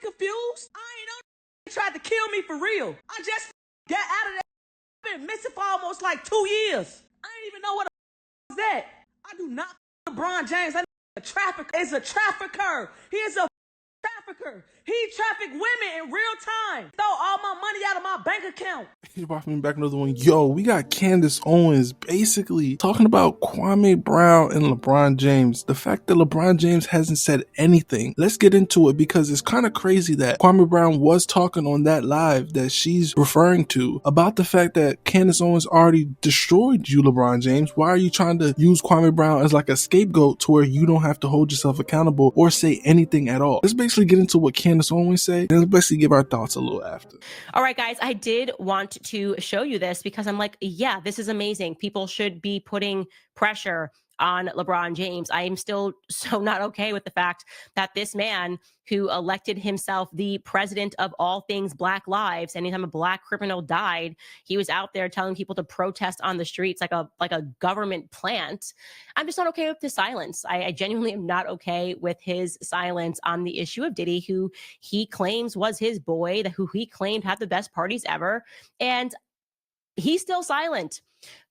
confused. I ain't know they tried to kill me for real. I just got out of that. I've been missing for almost like 2 years. I ain't even know what the was that. I do not LeBron James. I a trafficker. Is a trafficker. He is a trafficker. He trafficked women in real time. Throw all my money out of my bank account. He brought me back another one. Yo, we got Candace Owens basically talking about Kwame Brown and LeBron James. The fact that LeBron James hasn't said anything. Let's get into it because it's kind of crazy that Kwame Brown was talking on that live that she's referring to about the fact that Candace Owens already destroyed you, LeBron James. Why are you trying to use Kwame Brown as like a scapegoat to where you don't have to hold yourself accountable or say anything at all? Let's basically get into what Candace Owens say and let's basically give our thoughts a little after. All right, guys, I did want to show you this because I'm like, yeah, this is amazing. People should be putting pressure on LeBron James. I am still so not okay with the fact that this man who elected himself the president of all things Black lives, anytime a Black criminal died, he was out there telling people to protest on the streets like a government plant. I'm just not okay with the silence. I genuinely am not okay with his silence on the issue of Diddy, who he claims was his boy, who he claimed had the best parties ever. And he's still silent.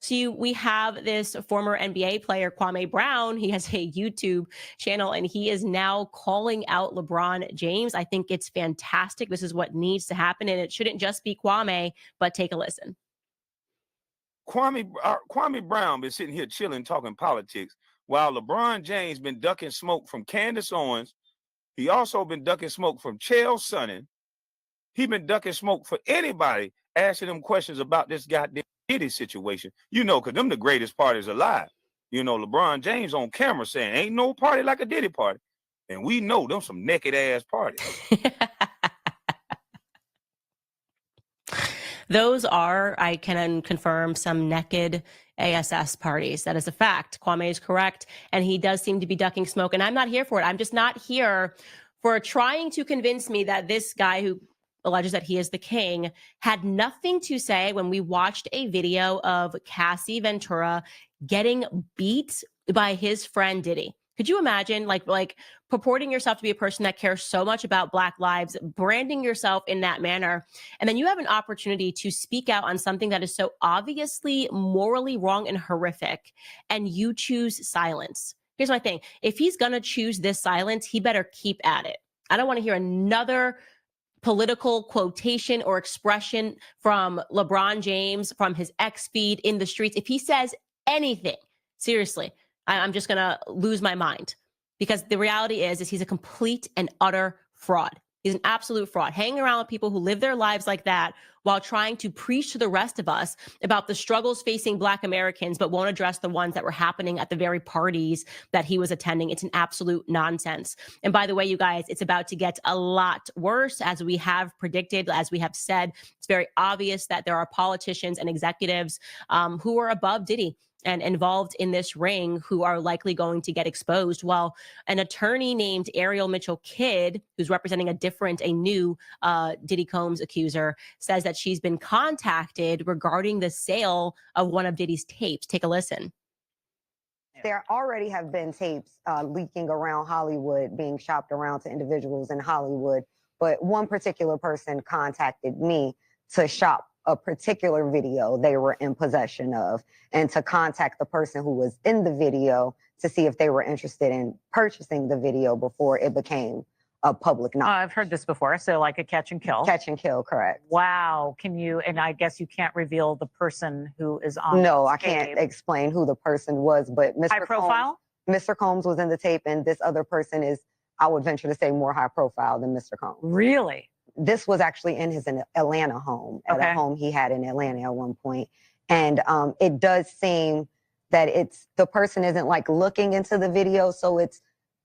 So we have this former NBA player, Kwame Brown. He has a YouTube channel and he is now calling out LeBron James. I think it's fantastic. This is what needs to happen. And it shouldn't just be Kwame, but take a listen. Kwame Brown been sitting here chilling, talking politics, while LeBron James been ducking smoke from Candace Owens. He also been ducking smoke from Chael Sonnen. He been ducking smoke for anybody asking them questions about this goddamn Diddy situation. You know, because them the greatest parties alive. You know, LeBron James on camera saying, ain't no party like a Diddy party. And we know them some naked ass parties. Those are, I can confirm, some naked ASS parties. That is a fact. Kwame is correct. And he does seem to be ducking smoke. And I'm not here for it. I'm just not here for trying to convince me that this guy who alleges that he is the king had nothing to say when we watched a video of Cassie Ventura getting beat by his friend Diddy. Could you imagine like purporting yourself to be a person that cares so much about Black lives, branding yourself in that manner, and then you have an opportunity to speak out on something that is so obviously morally wrong and horrific, and you choose silence. Here's my thing. If he's going to choose this silence, he better keep at it. I don't want to hear another political quotation or expression from LeBron James, from his X feed in the streets. If he says anything, seriously, I'm just going to lose my mind, because the reality is he's a complete and utter fraud. He's an absolute fraud, hanging around with people who live their lives like that while trying to preach to the rest of us about the struggles facing Black Americans, but won't address the ones that were happening at the very parties that he was attending. It's an absolute nonsense. And by the way, you guys, it's about to get a lot worse, as we have predicted, as we have said. It's very obvious that there are politicians and executives who are above Diddy and involved in this ring who are likely going to get exposed. While an attorney named Ariel Mitchell Kidd, who's representing a new Diddy Combs accuser, says that she's been contacted regarding the sale of one of Diddy's tapes. Take a listen. There already have been tapes leaking around Hollywood, being shopped around to individuals in Hollywood, but one particular person contacted me to shop a particular video they were in possession of, and to contact the person who was in the video to see if they were interested in purchasing the video before it became a public knowledge. I've heard this before. So like a catch and kill. Catch and kill, correct. Wow. Can you, and I guess you can't reveal the person who is on No, I tape. can't explain who the person was, but High profile? Mr. Combs was in the tape, and this other person is, I would venture to say, more high profile than Mr. Combs. Really? This was actually in his Atlanta home, at a home he had in Atlanta at one point. And it does seem that the person isn't like looking into the video. So it's,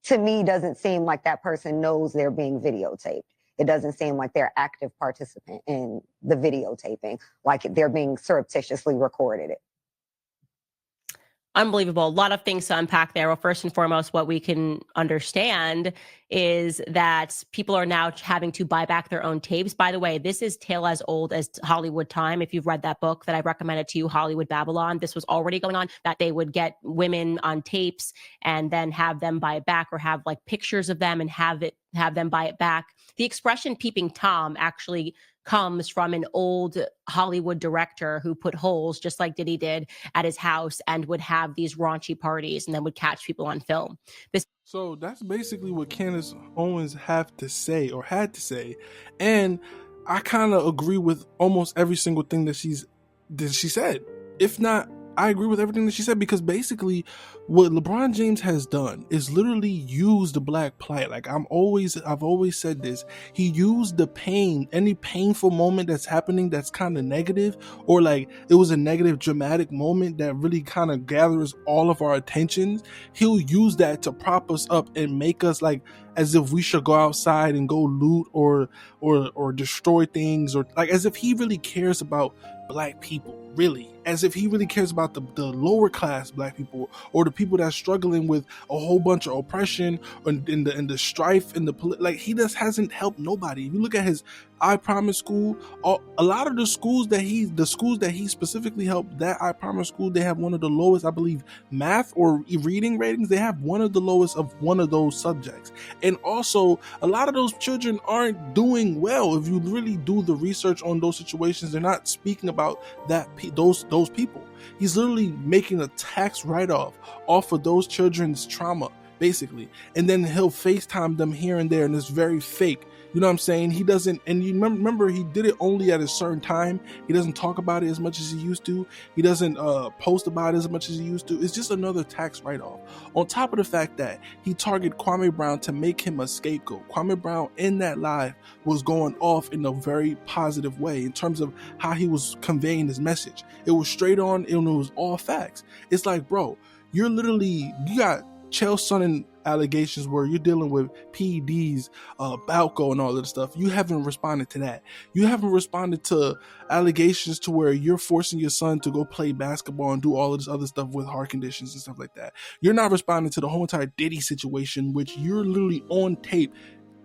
to me, doesn't seem like that person knows they're being videotaped. It doesn't seem like they're active participant in the videotaping, like they're being surreptitiously recorded. Unbelievable. A lot of things to unpack there. Well, first and foremost, what we can understand is that people are now having to buy back their own tapes. By the way, this is tale as old as Hollywood Time. If you've read that book that I recommended to you, Hollywood Babylon, this was already going on, that they would get women on tapes and then have them buy it back, or have like pictures of them and have have them buy it back. The expression peeping Tom actually comes from an old Hollywood director who put holes, just like Diddy did, at his house and would have these raunchy parties and then would catch people on film. So that's basically what Candace Owens had to say. And I kind of agree with almost every single thing that she said. If not, I agree with everything that she said, because basically what LeBron James has done is literally use the black plight. Like I've always said this. He used the pain, any painful moment that's happening that's kind of negative, or like it was a negative dramatic moment that really kind of gathers all of our attentions. He'll use that to prop us up and make us like as if we should go outside and go loot or destroy things, or like as if he really cares about black people, really, as if he really cares about the lower class black people, or the people that's struggling with a whole bunch of oppression and the strife and like he just hasn't helped nobody. If you look at his I Promise school, a lot of the schools that he specifically helped, that I Promise school, they have one of the lowest, I believe, math or reading ratings. They have one of the lowest of one of those subjects. And also a lot of those children aren't doing well. If you really do the research on those situations, they're not speaking about those people. He's literally making a tax write-off off of those children's trauma, basically, and then he'll FaceTime them here and there, and it's very fake. You know what I'm saying? He doesn't, and you remember he did it only at a certain time. He doesn't talk about it as much as he used to. He doesn't post about it as much as he used to. It's just another tax write-off. On top of the fact that he targeted Kwame Brown to make him a scapegoat. Kwame Brown in that live was going off in a very positive way in terms of how he was conveying his message. It was straight on, and it was all facts. It's like, bro, you got Chael Sonnen allegations where you're dealing with PEDs, Balco and all of the stuff. You haven't responded to that. You haven't responded to allegations to where you're forcing your son to go play basketball and do all of this other stuff with heart conditions and stuff like that. You're not responding to the whole entire Diddy situation, which you're literally on tape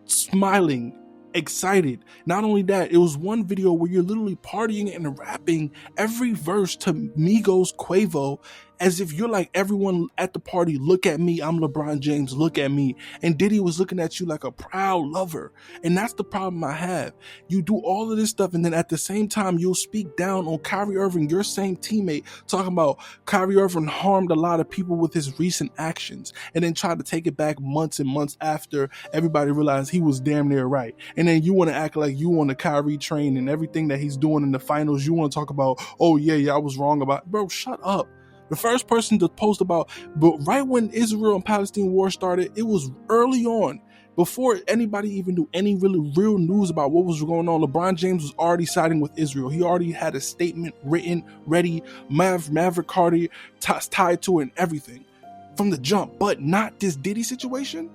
smiling, excited. Not only that, it was one video where you're literally partying and rapping every verse to Migos Quavo, as if you're like, everyone at the party, look at me, I'm LeBron James, look at me. And Diddy was looking at you like a proud lover. And that's the problem I have. You do all of this stuff, and then at the same time, you'll speak down on Kyrie Irving, your same teammate, talking about Kyrie Irving harmed a lot of people with his recent actions, and then try to take it back months and months after everybody realized he was damn near right. And then you want to act like you on the Kyrie train, and everything that he's doing in the finals, you want to talk about, oh yeah, I was wrong about it. Bro, shut up. The first person to post about, but right when Israel and Palestine war started, it was early on, before anybody even knew any really real news about what was going on. LeBron James was already siding with Israel. He already had a statement written, ready, Maverick Carter tied to it and everything from the jump, but not this Diddy situation.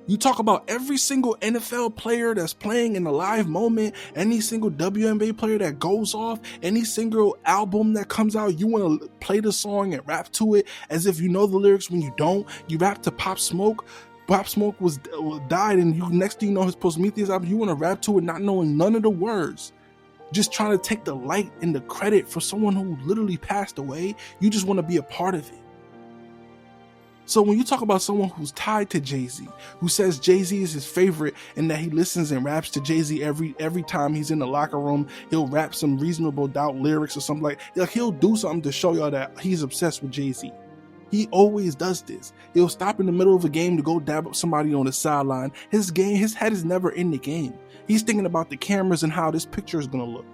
You talk about every single NFL player that's playing in a live moment, any single WNBA player that goes off, any single album that comes out, you want to play the song and rap to it as if you know the lyrics when you don't. You rap to Pop Smoke. Pop Smoke died, and you next thing you know his Prometheus album, you want to rap to it not knowing none of the words. Just trying to take the light and the credit for someone who literally passed away. You just want to be a part of it. So when you talk about someone who's tied to Jay-Z, who says Jay-Z is his favorite and that he listens and raps to Jay-Z every time he's in the locker room, he'll rap some Reasonable Doubt lyrics or something like he'll do something to show y'all that he's obsessed with Jay-Z. He always does this. He'll stop in the middle of a game to go dab up somebody on the sideline. His head is never in the game. He's thinking about the cameras and how this picture is going to look.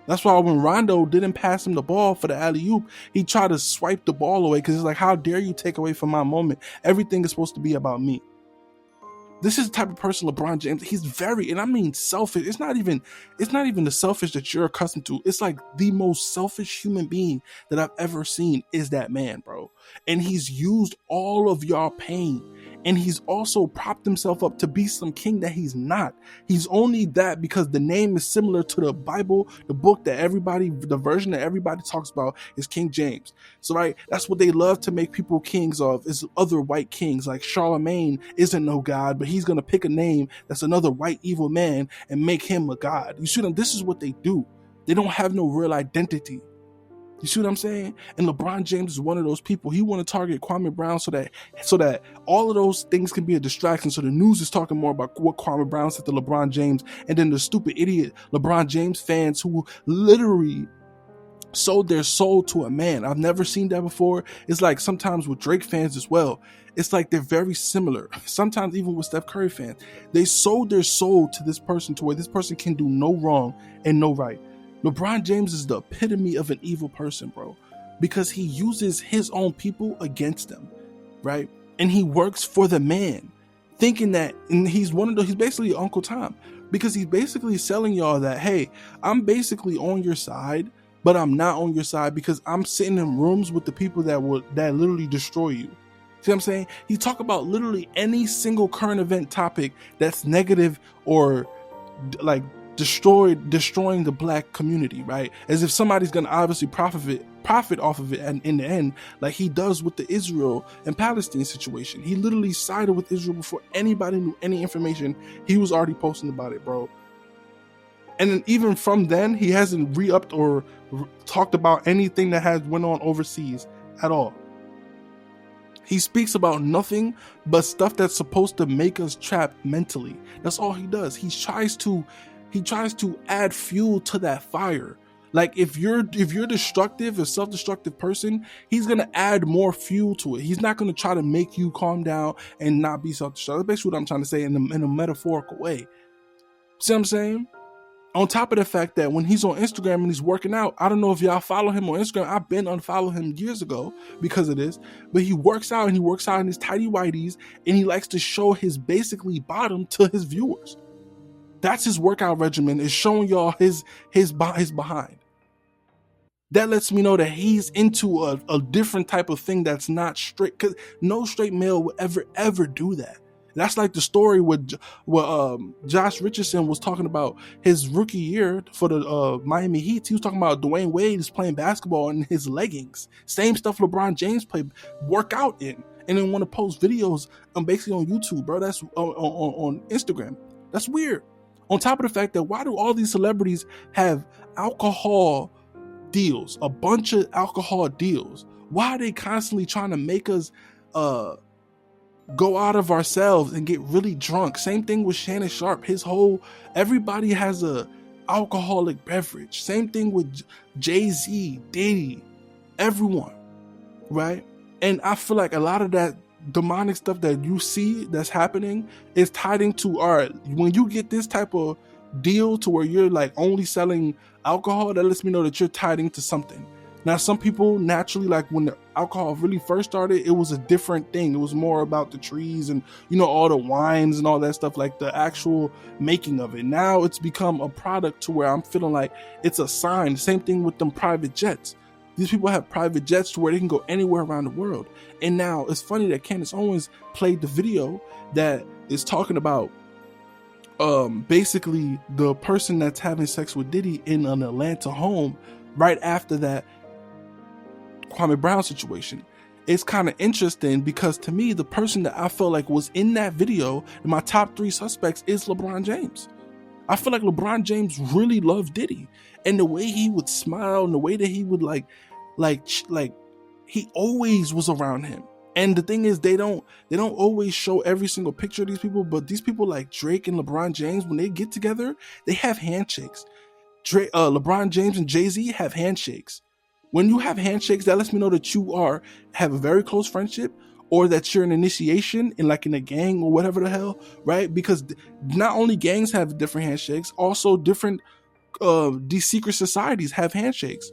That's why when Rondo didn't pass him the ball for the alley-oop, he tried to swipe the ball away because it's like, how dare you take away from my moment? Everything is supposed to be about me. This is the type of person LeBron James, he's very, and I mean selfish. It's not even the selfish that you're accustomed to. It's like the most selfish human being that I've ever seen is that man, bro. And he's used all of y'all pain. And he's also propped himself up to be some king that he's not. He's only that because the name is similar to the Bible, the book that the version that everybody talks about is King James. So right, that's what they love to make people kings of, is other white kings. Like Charlemagne isn't no god, but he's going to pick a name that's another white evil man and make him a god. You see them? This is what they do. They don't have no real identity. You see what I'm saying? And LeBron James is one of those people. He want to target Kwame Brown so that all of those things can be a distraction. So the news is talking more about what Kwame Brown said to LeBron James, and then the stupid idiot LeBron James fans who literally sold their soul to a man. I've never seen that before. It's like sometimes with Drake fans as well. It's like they're very similar. Sometimes even with Steph Curry fans, they sold their soul to this person to where this person can do no wrong and no right. LeBron James is the epitome of an evil person, bro, because he uses his own people against them, right? And he works for the man, thinking that, and he's basically Uncle Tom, because he's basically selling y'all that, hey, I'm basically on your side, but I'm not on your side because I'm sitting in rooms with the people that literally destroy you. See what I'm saying? He talk about literally any single current event topic that's negative or like destroying the black community, right? As if somebody's gonna obviously profit off of it, and in the end, like he does with the Israel and Palestine situation. He literally sided with Israel before anybody knew any information. He was already posting about it, bro. And then even from then, he hasn't re-upped or talked about anything that has went on overseas at all. He speaks about nothing but stuff that's supposed to make us trapped mentally. That's all he does. He tries to add fuel to that fire. Like if you're destructive, a self-destructive person, he's gonna add more fuel to it. He's not gonna try to make you calm down and not be self-destructive. That's basically what I'm trying to say in a metaphorical way. See what I'm saying? On top of the fact that when he's on Instagram and he's working out, I don't know if y'all follow him on Instagram. I've been unfollowed him years ago because of this, but he works out in his tidy whities, and he likes to show his basically bottom to his viewers. That's his workout regimen, is showing y'all his behind. That lets me know that he's into a different type of thing that's not straight, because no straight male would ever do that. That's like the story with Josh Richardson was talking about his rookie year for the Miami Heat. He was talking about Dwayne Wade is playing basketball in his leggings. Same stuff LeBron James work out in, and then want to post videos basically on YouTube, bro. That's on Instagram. That's weird. On top of the fact that why do all these celebrities have alcohol deals, a bunch of alcohol deals? Why are they constantly trying to make us go out of ourselves and get really drunk? Same thing with Shannon Sharp. Everybody has a alcoholic beverage. Same thing with Jay-Z, Diddy, everyone, right? And I feel like a lot of that demonic stuff that you see that's happening is tied into, all right, when you get this type of deal to where you're like only selling alcohol, that lets me know that you're tied into something. Now, some people naturally, like when the alcohol really first started, it was a different thing. It was more about the trees and, all the wines and all that stuff, like the actual making of it. Now it's become a product to where I'm feeling like it's a sign. Same thing with them private jets. These people have private jets to where they can go anywhere around the world. And now it's funny that Candace Owens played the video that is talking about basically the person that's having sex with Diddy in an Atlanta home right after that Kwame Brown situation. It's kind of interesting because to me, the person that I felt like was in that video, in my top 3 suspects, is LeBron James. I feel like LeBron James really loved Diddy, and the way he would smile and the way that he would like he always was around him. And the thing is, they don't always show every single picture of these people, but these people like Drake and LeBron James, when they get together, they have handshakes. LeBron James and Jay-Z have handshakes. When you have handshakes, that lets me know that you have a very close friendship, or that you're an initiation in a gang or whatever the hell, right? Because not only gangs have different handshakes, also different these secret societies have handshakes.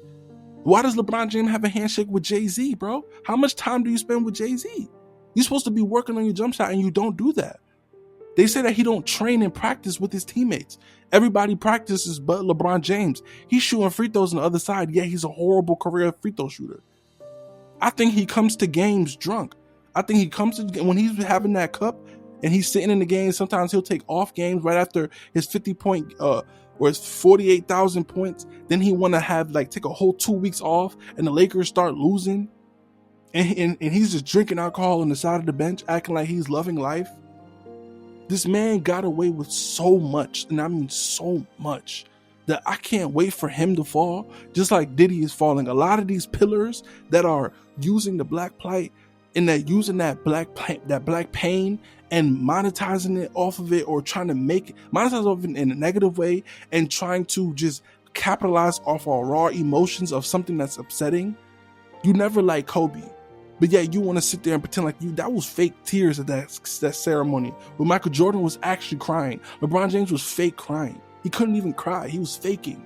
Why does LeBron James have a handshake with Jay-Z, bro? How much time do you spend with Jay-Z? You're supposed to be working on your jump shot and you don't do that. They say that he don't train and practice with his teammates. Everybody practices but LeBron James. He's shooting free throws on the other side, yet he's a horrible career free throw shooter. I think he comes to games drunk. I think he comes to, when he's having that cup and he's sitting in the game, sometimes he'll take off games right after his 50-point or his 48,000 points. Then he want to have take a whole 2 weeks off and the Lakers start losing. And he's just drinking alcohol on the side of the bench, acting like he's loving life. This man got away with so much, and I mean so much, that I can't wait for him to fall, just like Diddy is falling. A lot of these pillars that are using the black plight and that using that black pain and monetizing it off of it, or trying to monetize off it in a negative way and trying to just capitalize off our raw emotions of something that's upsetting. You never like Kobe, but yet you want to sit there and pretend like that was fake tears at that ceremony where Michael Jordan was actually crying. LeBron James was fake crying. He couldn't even cry. He was faking.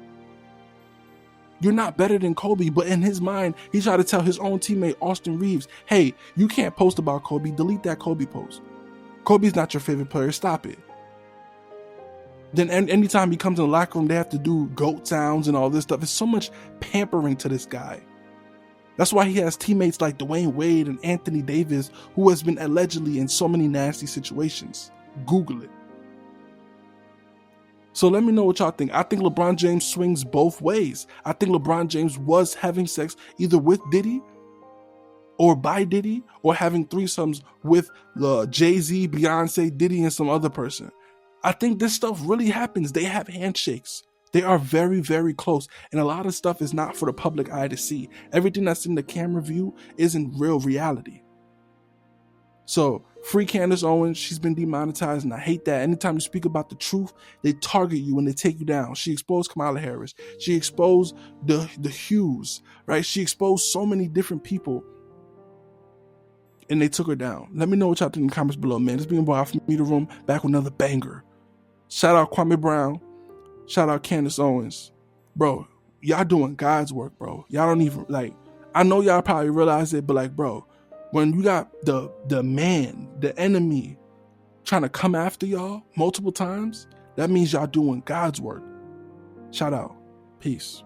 You're not better than Kobe, but in his mind, he tried to tell his own teammate, Austin Reeves, hey, you can't post about Kobe. Delete that Kobe post. Kobe's not your favorite player. Stop it. Then anytime he comes in the locker room, they have to do goat sounds and all this stuff. It's so much pampering to this guy. That's why he has teammates like Dwayne Wade and Anthony Davis, who has been allegedly in so many nasty situations. Google it. So let me know what y'all think. I think LeBron James swings both ways. I think LeBron James was having sex either with Diddy or by Diddy, or having threesomes with Jay-Z, Beyonce, Diddy, and some other person. I think this stuff really happens. They have handshakes. They are very, very close. And a lot of stuff is not for the public eye to see. Everything that's in the camera view isn't real reality. So free Candace Owens. She's been demonetized, and I hate that. Anytime you speak about the truth, they target you and they take you down. She exposed Kamala Harris. She exposed the Hughes, right? She exposed so many different people, and they took her down. Let me know what y'all think in the comments below, man. This being Boy from Me the Room, back with another banger. Shout out Kwame Brown. Shout out Candace Owens. Bro, y'all doing God's work, bro. Y'all don't even, I know y'all probably realize it, but bro, when you got the man, the enemy, trying to come after y'all multiple times, that means y'all doing God's work. Shout out. Peace.